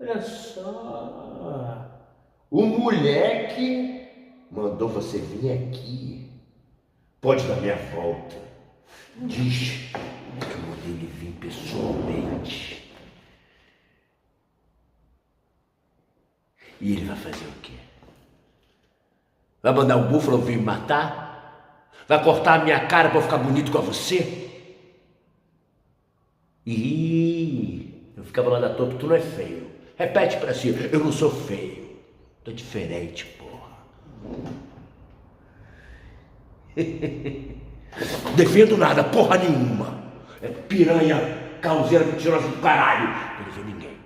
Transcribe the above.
Olha só, o moleque mandou você vir aqui. Pode dar minha volta. Diz que eu mandei ele vir pessoalmente. E ele vai fazer o quê? Vai mandar o búfalo vir me matar? Vai cortar a minha cara para ficar bonito com você? Ih, eu ficava lá da toa, tu não é feio. Repete pra si, eu não sou feio. Tô diferente, porra. Defendo nada, porra nenhuma. É piranha, causeira, mentirosa do caralho. Não defendo ninguém.